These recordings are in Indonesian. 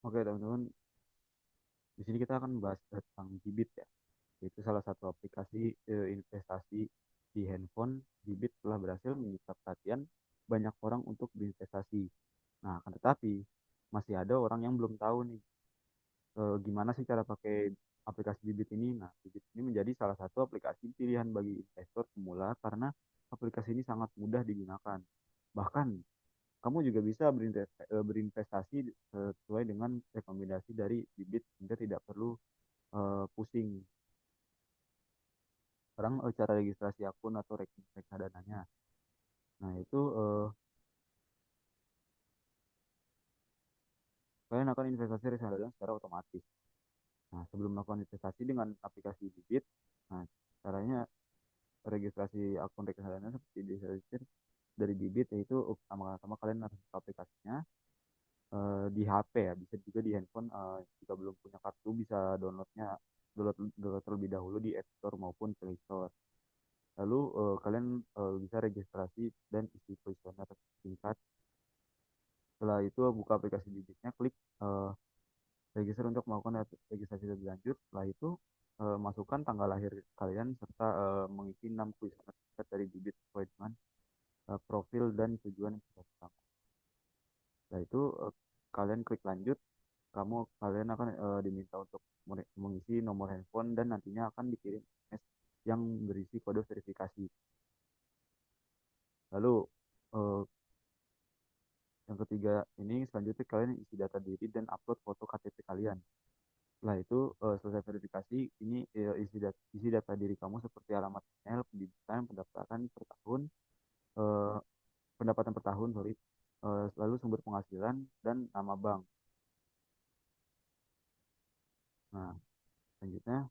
Oke teman-teman, di sini kita akan membahas tentang Bibit ya, yaitu salah satu aplikasi investasi di handphone. Bibit telah berhasil menyita perhatian banyak orang untuk berinvestasi. Nah, akan tetapi masih ada orang yang belum tahu nih gimana sih cara pakai aplikasi Bibit ini. Nah, Bibit ini menjadi salah satu aplikasi pilihan bagi investor pemula karena aplikasi ini sangat mudah digunakan. Bahkan kamu juga bisa berinvestasi sesuai dengan rekomendasi dari Bibit sehingga tidak perlu pusing. Sekarang cara registrasi akun atau reksadananya. Nah, itu kalian akan investasi reksadana secara otomatis. Nah, sebelum melakukan investasi dengan aplikasi Bibit, nah, caranya registrasi akun reksadana seperti diregister dari Bibit, yaitu pertama-tama kalian harus buka aplikasinya di HP ya, bisa juga di handphone. Jika belum punya kartu bisa download terlebih dahulu di App Store maupun Play Store. Lalu kalian bisa registrasi dan isi kuesioner singkat. Setelah itu buka aplikasi Bibitnya, klik eh, register untuk melakukan registrasi lebih lanjut. Setelah itu masukkan tanggal lahir kalian serta mengisi 6 kuesioner singkat dari Bibit sesuai dengan profil dan tujuan yang sudah ditentukan. Setelah itu kalian klik lanjut. Kalian akan diminta untuk mengisi nomor handphone dan nantinya akan dikirim SMS yang berisi kode verifikasi. Lalu eh, yang ketiga ini selanjutnya kalian isi data diri dan upload foto KTP kalian. Setelah itu selesai verifikasi, ini isi data diri kamu seperti alamat email, pendidikan, eh, pendapatan per tahun, sorry, lalu sumber penghasilan dan nama bank. Nah, selanjutnya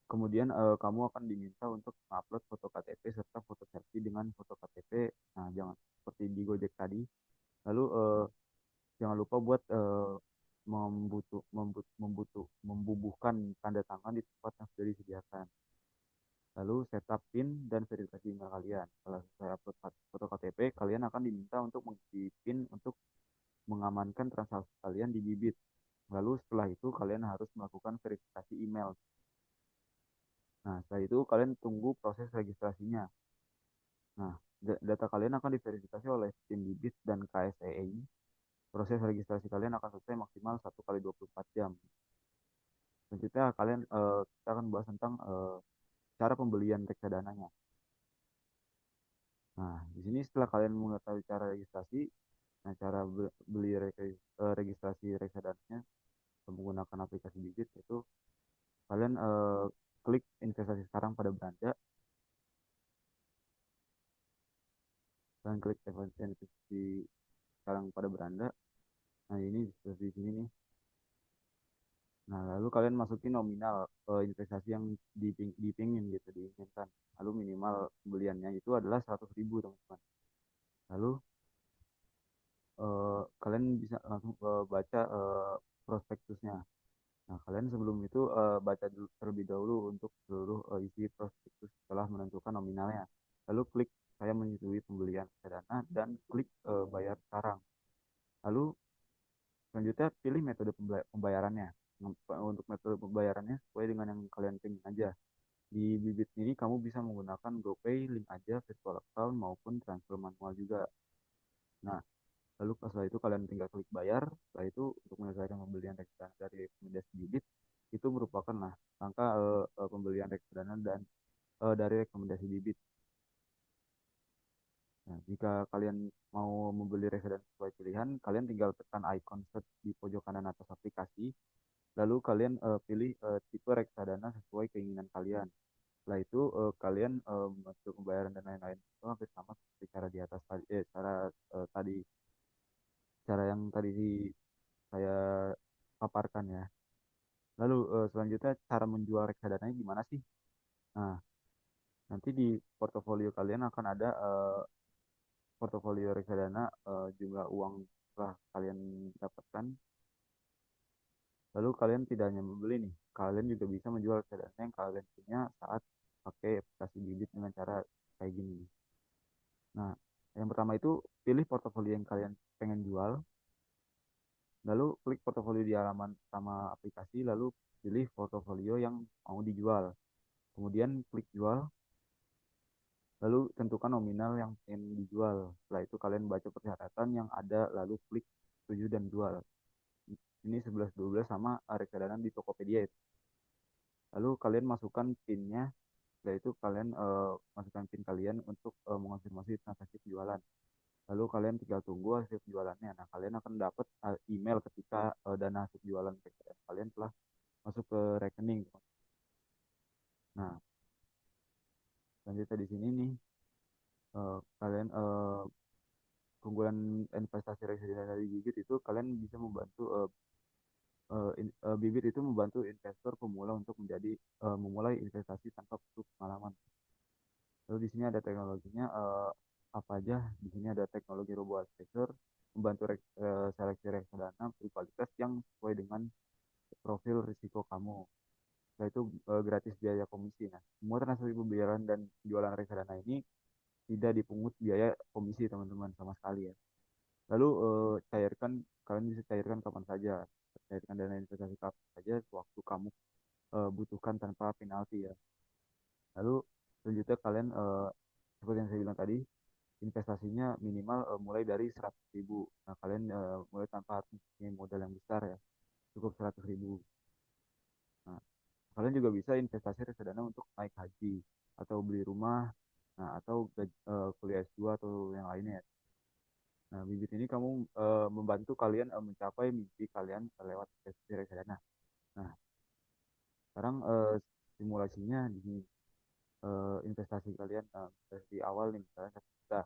kemudian kamu akan diminta untuk mengupload foto KTP serta foto selfie dengan foto KTP. Nah, jangan seperti di Gojek tadi. Lalu jangan lupa buat membubuhkan tanda tangan di tempat yang sudah disediakan. Lalu setup PIN dan verifikasi email kalian. Setelah saya upload foto KTP, kalian akan diminta untuk mengisi PIN untuk mengamankan transaksi kalian di Bibit. Lalu setelah itu kalian harus melakukan verifikasi email. Nah, setelah itu kalian tunggu proses registrasinya. Nah, data kalian akan diverifikasi oleh tim Bibit dan KSEI. Proses registrasi kalian akan selesai maksimal 1 kali 24 jam. Selanjutnya kita akan bahas tentang cara pembelian reksadananya. Nah, di sini setelah kalian mengetahui cara registrasi, nah cara beli registrasi reksadananya menggunakan aplikasi Bibit itu kalian klik investasi sekarang pada beranda dan klik investasi sekarang pada beranda. Nah, ini seperti di sini nih. Nah, lalu kalian masukin nominal investasi yang dipingin gitu, diinginkan. Lalu minimal pembeliannya itu adalah 100.000 teman-teman. Lalu kalian bisa langsung baca prospektusnya. Nah, kalian sebelum itu baca dulu terlebih dahulu untuk seluruh isi prospektus setelah menentukan nominalnya. Lalu klik saya menyetujui pembelian reksadana dan klik bayar sekarang. Lalu selanjutnya pilih metode pembayarannya. Untuk metode pembayarannya sesuai dengan yang kalian pilih aja. Di Bibit ini kamu bisa menggunakan GoPay, link aja, virtual account maupun transfer manual juga. Nah, lalu setelah itu kalian tinggal klik bayar. Setelah itu untuk menyelesaikan pembelian reksadana dari rekomendasi Bibit itu merupakan lah langkah pembelian reksadana dan dari rekomendasi Bibit. Nah, jika kalian mau membeli reksadana sesuai pilihan, kalian tinggal tekan icon search di pojok kanan atas aplikasi. Lalu kalian pilih tipe reksadana sesuai keinginan kalian. Setelah itu kalian untuk pembayaran dan lain-lain itu hampir sama seperti cara di atas tadi, cara yang tadi saya paparkan ya. Lalu selanjutnya cara menjual reksadananya gimana sih? Nah, nanti di portofolio kalian akan ada portofolio reksadana jumlah uang setelah kalian dapatkan. Lalu kalian tidak hanya membeli nih, kalian juga bisa menjual reksadana yang kalian punya saat pakai aplikasi Bibit dengan cara kayak gini. Nah, yang pertama itu pilih portofolio yang kalian pengen jual. Lalu klik portofolio di halaman pertama aplikasi, lalu pilih portofolio yang mau dijual. Kemudian klik jual, lalu tentukan nominal yang ingin dijual. Setelah itu kalian baca persyaratan yang ada, lalu klik setuju dan jual. Ini 11 12 sama reksadana di Tokopedia itu. Lalu kalian masukkan PIN-nya, setelah itu kalian masukkan PIN kalian untuk mengonfirmasi transaksi penjualan. Lalu kalian tinggal tunggu hasil penjualannya. Nah, kalian akan dapat email ketika dana hasil penjualan kalian telah masuk ke rekening. Nah, selanjutnya di sini nih, kalian keunggulan investasi reksadana dari Bibit itu kalian bisa membantu Bibit itu membantu investor pemula untuk memulai investasi tanpa butuh pengalaman. Lalu di sini ada teknologinya apa aja? Di sini ada teknologi robo advisor membantu seleksi reksadana berkualitas yang sesuai dengan profil risiko kamu. Setelah itu gratis biaya komisi. Nah, semua transaksi pembayaran dan jualan reksadana ini tidak dipungut biaya komisi teman-teman sama sekali ya. Lalu kalian bisa cairkan kapan saja, cairkan dana investasi kapan saja waktu kamu butuhkan tanpa penalti ya. Lalu selanjutnya kalian seperti yang saya bilang tadi, investasinya minimal mulai dari 100.000. Nah, kalian mulai tanpa harus punya modal yang besar ya, cukup 100.000. Nah, kalian juga bisa investasi reksadana untuk naik haji atau beli rumah, nah atau kuliah S2 atau yang lainnya. Nah, bibit ini kamu membantu kalian mencapai mimpi kalian lewat investasi reksadana. Nah, sekarang simulasinya di investasi kalian dari awal nih misalnya 1 juta.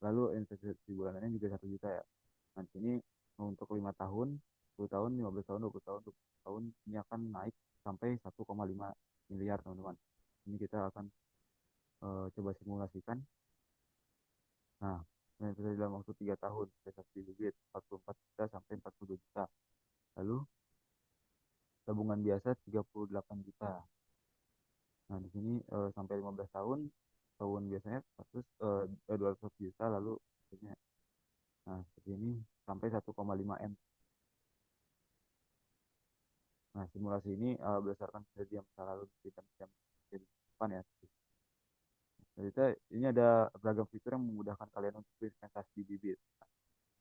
Lalu investasi bulanannya juga 1 juta ya. Nah, di sini untuk 5 tahun, 10 tahun, 15 tahun, 20 tahun, 20 tahun ini akan naik sampai 1,5 miliar teman-teman. Ini kita akan coba simulasikan. Nah, investasi dalam waktu 3 tahun, investasi duit 44 juta sampai 42 juta. Lalu tabungan biasa 38 juta. Nah, di sini sampai 15 tahun, tabungan biasanya 200 juta, lalu biasanya, nah, seperti ini sampai 1,5 M. Nah, simulasi ini berdasarkan kejadian masa lalu dan yang jadi depan ya. Jadi ini ada beragam fitur yang memudahkan kalian untuk berinvestasi di bibit.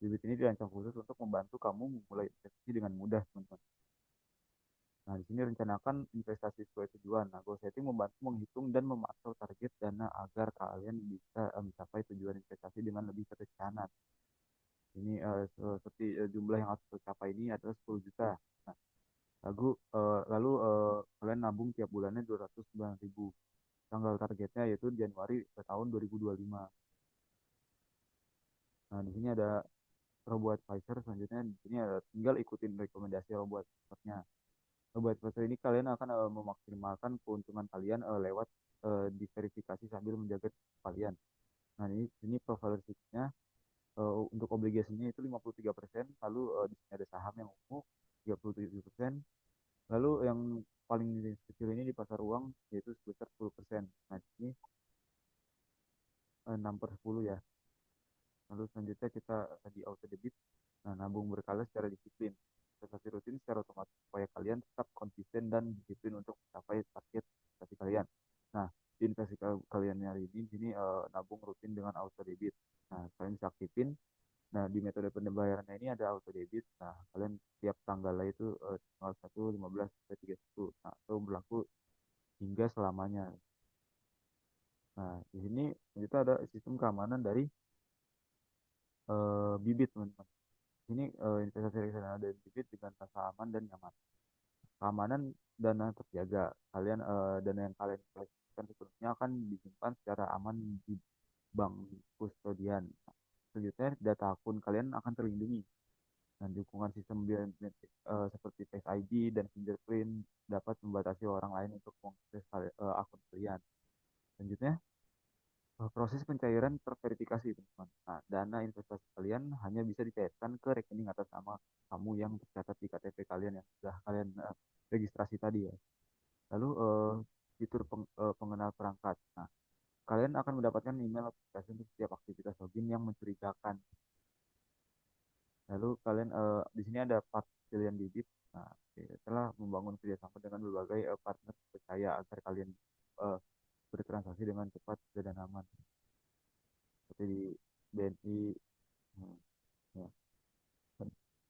Bibit ini dirancang khusus untuk membantu kamu memulai investasi dengan mudah, teman-teman. Nah, di sini rencanakan investasi sesuai tujuan. Nah, goal setting membantu menghitung dan memantau target dana agar kalian bisa mencapai tujuan investasi dengan lebih terencana. Ini seperti jumlah yang harus tercapai ini adalah 10 juta. Nah, lalu kalian nabung tiap bulannya 209.000. Tanggal targetnya yaitu Januari tahun 2025. Nah, di sini ada robo advisor. Selanjutnya di sini ada tinggal ikutin rekomendasi robo advisornya. Robo advisor ini kalian akan memaksimalkan keuntungan kalian lewat diverifikasi sambil menjaga kalian. Nah, ini profil risikonya untuk obligasinya itu 53%, lalu di sini ada saham yang ungu 37%, lalu yang paling kecil ini di pasar uang yaitu sebesar 10%. Nah, ini 6/10 ya. Lalu selanjutnya kita di auto debit. Nah, nabung berkala secara disiplin. Investasi rutin secara otomatis supaya kalian tetap konsisten dan disiplin untuk mencapai target investasi kalian. Nah, di investasi kalian hari ini, di sini nabung rutin dengan auto debit. Nah, kalian bisa aktifin. Nah, di metode pembayarannya ini ada auto debit. Nah, kalian tiap tanggalnya itu tanggal 1, 15, sampai 31. Nah, itu berlaku hingga selamanya. Nah, di sini kita ada sistem keamanan dari bibit, teman-teman. Ini investasi reksadana dan bibit dengan rasa aman dan nyaman. Keamanan dana terjaga. Dana yang kalian investasikan sepenuhnya akan disimpan secara aman di bank kustodian. Selanjutnya, data akun kalian akan terlindungi. Dan dukungan sistem biometrik seperti Face ID dan fingerprint dapat membatasi orang lain untuk mengakses akun kalian. Selanjutnya, proses pencairan terverifikasi, teman-teman. Nah, dana investasi kalian hanya bisa dicairkan ke rekening atas nama kamu yang tercatat di KTP kalian yang sudah kalian registrasi tadi ya. Lalu fitur pengenal perangkat. Nah, kalian akan mendapatkan email notifikasi untuk setiap aktivitas login yang mencurigakan. Lalu kalian di sini ada part pilihan bibit. Nah, setelah membangun kerjasama dengan berbagai partner percaya agar kalian eh, bertransaksi dengan cepat dan aman. Seperti di BNI. hmm, ya.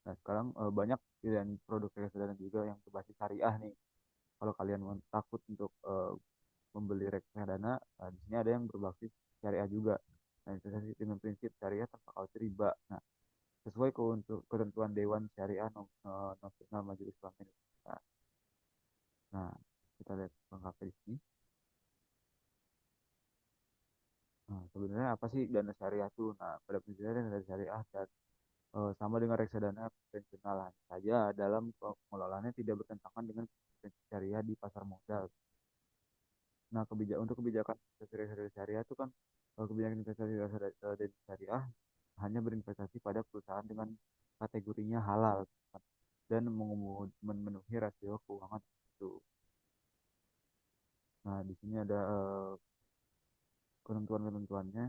Nah, sekarang banyak pilihan produk reksadana juga yang berbasis syariah nih. Kalau kalian takut untuk membeli reksadana, nah, di sini ada yang berbasis syariah juga. Nah, investasi dengan prinsip syariah tanpa khawatir riba. Nah, sesuai untuk ketentuan Dewan Syariah Nasional Majelis Ulama Indonesia. Nah, kita lihat lengkapnya di sini. Nah, sebenarnya apa sih dana syariah itu? Nah, pada prinsipnya dana syariah dan sama dengan reksadana konvensional hanya saja dalam pengelolaannya tidak bertentangan dengan prinsip syariah di pasar modal. Nah, untuk kebijakan investasi reksadana syariah itu kan kebijakan investasi reksadana syariah hanya berinvestasi pada perusahaan dengan kategorinya halal kan, dan memenuhi rasio keuangan itu. Nah, di sini ada ketentuan-ketentuannya.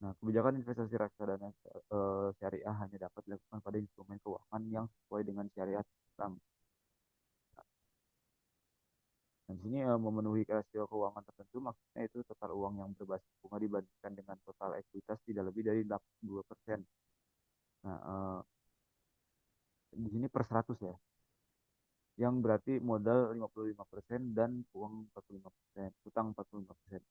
Nah, kebijakan investasi reksadana syariah hanya dapat dilakukan pada instrumen keuangan yang sesuai dengan syariat Islam. Nah, di sini memenuhi rasio keuangan tertentu maksudnya itu total uang yang berbasis bunga dibandingkan dengan total ekuitas tidak lebih dari 82%. Nah, di sini per 100 ya, yang berarti modal 55% dan uang 45%, utang 45%.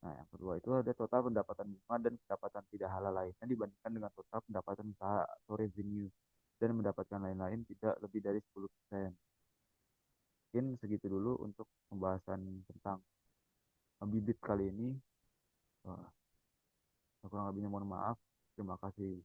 Nah, yang kedua itu ada total pendapatan bunga dan pendapatan tidak halal lainnya dibandingkan dengan total pendapatan usaha atau revenue dan mendapatkan lain-lain tidak lebih dari 10%. Mungkin segitu dulu untuk pembahasan tentang bibit kali ini. Wah, kurang lebihnya mohon maaf. Terima kasih.